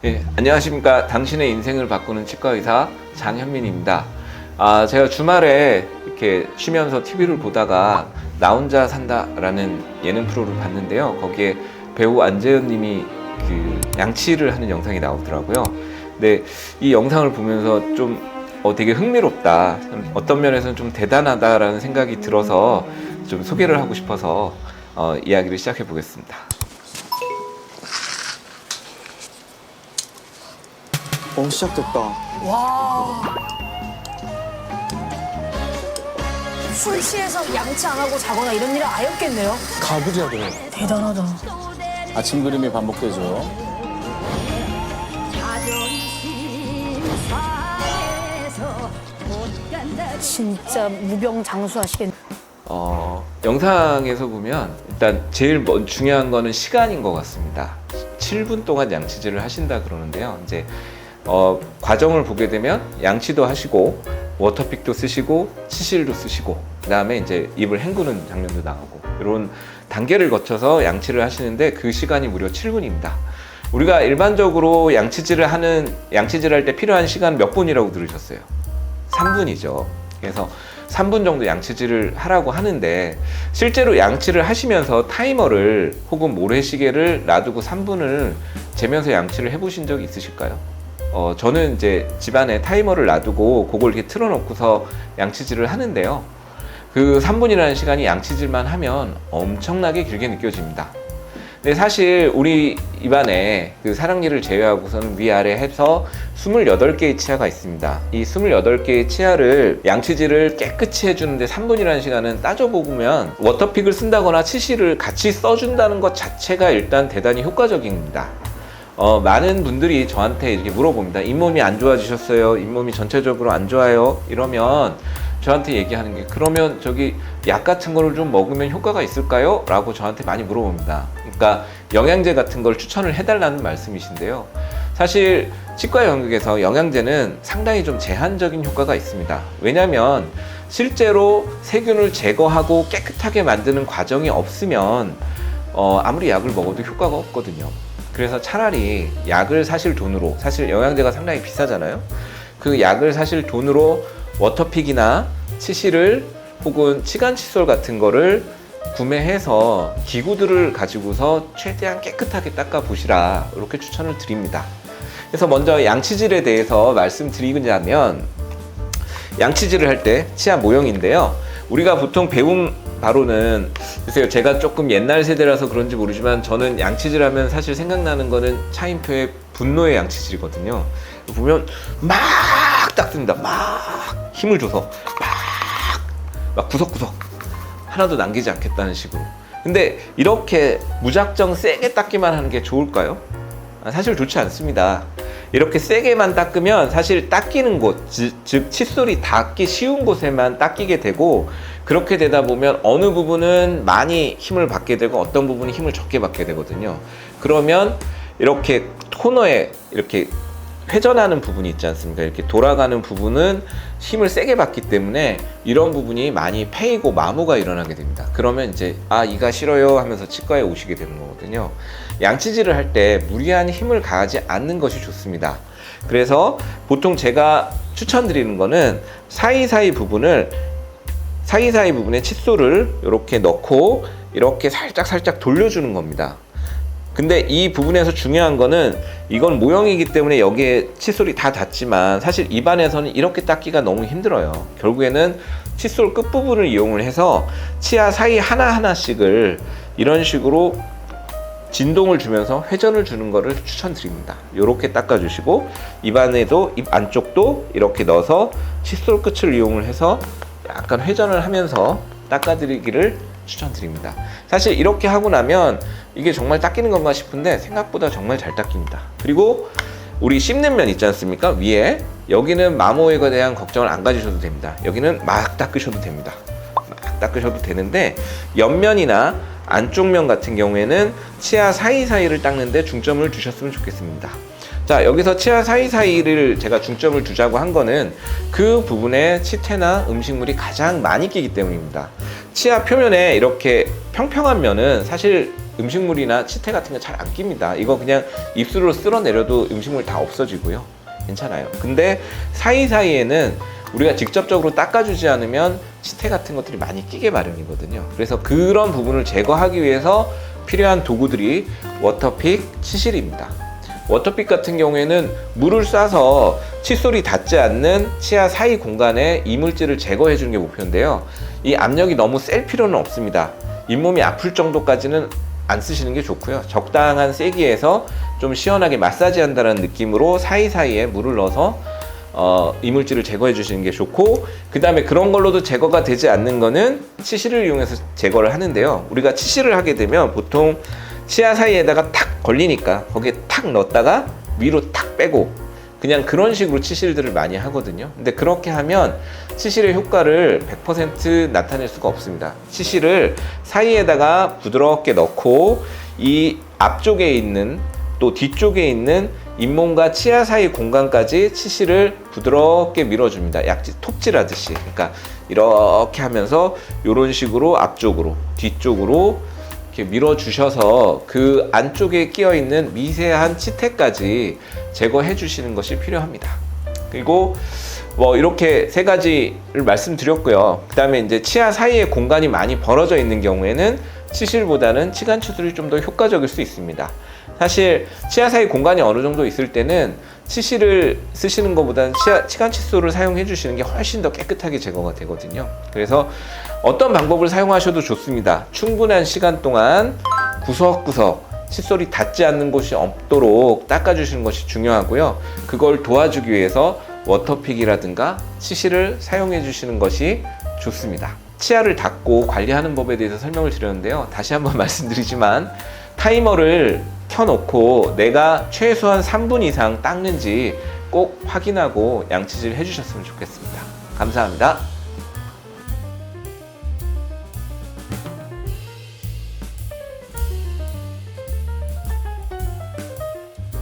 예, 안녕하십니까. 당신의 인생을 바꾸는 치과의사 장현민입니다. 제가 주말에 이렇게 쉬면서 TV를 보다가 나 혼자 산다라는 예능 프로를 봤는데요. 거기에 배우 안재현 님이 그 양치를 하는 영상이 나오더라고요. 근데 이 영상을 보면서 좀 되게 흥미롭다. 어떤 면에서는 좀 대단하다라는 생각이 들어서 좀 소개를 하고 싶어서 이야기를 시작해 보겠습니다. 시작됐다. 와. 술 취해서 양치 안 하고 자거나 이런 일은 아예 없겠네요. 가부좌도 대단하다. 아침 그림이 반복되죠. 진짜 무병장수하시겠네. 영상에서 보면 일단 제일 중요한 거는 시간인 것 같습니다. 7분 동안 양치질을 하신다 그러는데요. 이제 과정을 보게 되면 양치도 하시고 워터픽도 쓰시고 치실도 쓰시고 그다음에 이제 입을 헹구는 장면도 나오고 이런 단계를 거쳐서 양치를 하시는데 그 시간이 무려 7분입니다. 우리가 일반적으로 양치질을 할 때 필요한 시간 몇 분이라고 들으셨어요? 3분이죠. 그래서 3분 정도 양치질을 하라고 하는데 실제로 양치를 하시면서 타이머를 혹은 모래시계를 놔두고 3분을 재면서 양치를 해보신 적이 있으실까요? 저는 이제 집안에 타이머를 놔두고 그걸 이렇게 틀어놓고서 양치질을 하는데요. 그 3분이라는 시간이 양치질만 하면 엄청나게 길게 느껴집니다. 근데 사실 우리 입안에 그 사랑니를 제외하고서는 위아래 해서 28개의 치아가 있습니다. 이 28개의 치아를 양치질을 깨끗이 해주는데 3분이라는 시간은 따져보면 워터픽을 쓴다거나 치실을 같이 써준다는 것 자체가 일단 대단히 효과적입니다. 많은 분들이 저한테 이렇게 물어봅니다. 잇몸이 안 좋아지셨어요? 잇몸이 전체적으로 안 좋아요? 이러면 저한테 얘기하는 게 그러면 저기 약 같은 거를 좀 먹으면 효과가 있을까요? 라고 저한테 많이 물어봅니다. 그러니까 영양제 같은 걸 추천을 해달라는 말씀이신데요. 사실 치과 영역에서 영양제는 상당히 좀 제한적인 효과가 있습니다. 왜냐하면 실제로 세균을 제거하고 깨끗하게 만드는 과정이 없으면 아무리 약을 먹어도 효과가 없거든요. 그래서 차라리 약을 사실 돈으로, 사실 영양제가 상당히 비싸잖아요. 그 약을 사실 돈으로 워터픽이나 치실을 혹은 치간 칫솔 같은 거를 구매해서 기구들을 가지고서 최대한 깨끗하게 닦아 보시라 이렇게 추천을 드립니다. 그래서 먼저 양치질에 대해서 말씀드리자면 양치질을 할 때 치아 모형인데요. 우리가 보통 배운 바로는 글쎄요, 제가 조금 옛날 세대라서 그런지 모르지만 저는 양치질 하면 사실 생각나는 거는 차인표의 분노의 양치질이거든요. 보면 막 닦습니다. 막 힘을 줘서 막 구석구석 하나도 남기지 않겠다는 식으로. 근데 이렇게 무작정 세게 닦기만 하는 게 좋을까요? 사실 좋지 않습니다. 이렇게 세게만 닦으면 사실 닦이는 곳, 즉 칫솔이 닿기 쉬운 곳에만 닦이게 되고, 그렇게 되다 보면 어느 부분은 많이 힘을 받게 되고 어떤 부분이 힘을 적게 받게 되거든요. 그러면 이렇게 코너에 이렇게 회전하는 부분이 있지 않습니까? 이렇게 돌아가는 부분은 힘을 세게 받기 때문에 이런 부분이 많이 패이고 마모가 일어나게 됩니다. 그러면 이제 이가 싫어요 하면서 치과에 오시게 되는 거거든요. 양치질을 할 때 무리한 힘을 가하지 않는 것이 좋습니다. 그래서 보통 제가 추천드리는 거는 사이사이 부분에 칫솔을 이렇게 넣고 이렇게 살짝 돌려주는 겁니다. 근데 이 부분에서 중요한 거는 이건 모형이기 때문에 여기에 칫솔이 다 닿지만 사실 입안에서는 이렇게 닦기가 너무 힘들어요. 결국에는 칫솔 끝부분을 이용을 해서 치아 사이 하나하나씩을 이런 식으로 진동을 주면서 회전을 주는 거를 추천드립니다. 이렇게 닦아주시고 입안에도 입 안쪽도 이렇게 넣어서 칫솔 끝을 이용을 해서 약간 회전을 하면서 닦아드리기를 추천드립니다. 사실 이렇게 하고 나면 이게 정말 닦이는 건가 싶은데 생각보다 정말 잘 닦입니다. 그리고 우리 씹는 면 있지 않습니까? 위에 여기는 마모에 대한 걱정을 안 가지셔도 됩니다. 여기는 막 닦으셔도 됩니다. 막 닦으셔도 되는데 옆면이나 안쪽 면 같은 경우에는 치아 사이사이를 닦는데 중점을 두셨으면 좋겠습니다. 자, 여기서 치아 사이사이를 제가 중점을 두자고 한 거는 그 부분에 치태나 음식물이 가장 많이 끼기 때문입니다. 치아 표면에 이렇게 평평한 면은 사실 음식물이나 치태 같은 거 잘 안 낍니다. 이거 그냥 입술로 쓸어내려도 음식물 다 없어지고요. 괜찮아요. 근데 사이사이에는 우리가 직접적으로 닦아주지 않으면 치태 같은 것들이 많이 끼게 마련이거든요. 그래서 그런 부분을 제거하기 위해서 필요한 도구들이 워터픽, 치실입니다. 워터픽 같은 경우에는 물을 쏴서 칫솔이 닿지 않는 치아 사이 공간에 이물질을 제거해 주는 게 목표인데요. 이 압력이 너무 셀 필요는 없습니다. 잇몸이 아플 정도까지는 안 쓰시는 게 좋고요. 적당한 세기에서 좀 시원하게 마사지 한다는 느낌으로 사이사이에 물을 넣어서 이물질을 제거해 주시는 게 좋고, 그 다음에 그런 걸로도 제거가 되지 않는 거는 치실을 이용해서 제거를 하는데요. 우리가 치실을 하게 되면 보통 치아 사이에다가 탁 걸리니까 거기에 탁 넣었다가 위로 탁 빼고 그냥 그런 식으로 치실들을 많이 하거든요. 근데 그렇게 하면 치실의 효과를 100% 나타낼 수가 없습니다. 치실을 사이에다가 부드럽게 넣고 이 앞쪽에 있는 또 뒤쪽에 있는 잇몸과 치아 사이 공간까지 치실을 부드럽게 밀어줍니다. 톱질 하듯이. 그러니까 이렇게 하면서 이런 식으로 앞쪽으로 뒤쪽으로 이렇게 밀어주셔서 그 안쪽에 끼어있는 미세한 치태까지 제거해 주시는 것이 필요합니다. 그리고 뭐 이렇게 세 가지를 말씀드렸고요. 그 다음에 이제 치아 사이에 공간이 많이 벌어져 있는 경우에는 치실보다는 치간 치술이 좀 더 효과적일 수 있습니다. 사실 치아 사이 공간이 어느 정도 있을 때는 치실을 쓰시는 것보다는 치간 칫솔을 사용해 주시는 게 훨씬 더 깨끗하게 제거가 되거든요. 그래서 어떤 방법을 사용하셔도 좋습니다. 충분한 시간 동안 구석구석 칫솔이 닿지 않는 곳이 없도록 닦아주시는 것이 중요하고요. 그걸 도와주기 위해서 워터픽이라든가 치실을 사용해 주시는 것이 좋습니다. 치아를 닦고 관리하는 법에 대해서 설명을 드렸는데요. 다시 한번 말씀드리지만 타이머를 켜놓고 내가 최소한 3분 이상 닦는지 꼭 확인하고 양치질 해주셨으면 좋겠습니다. 감사합니다.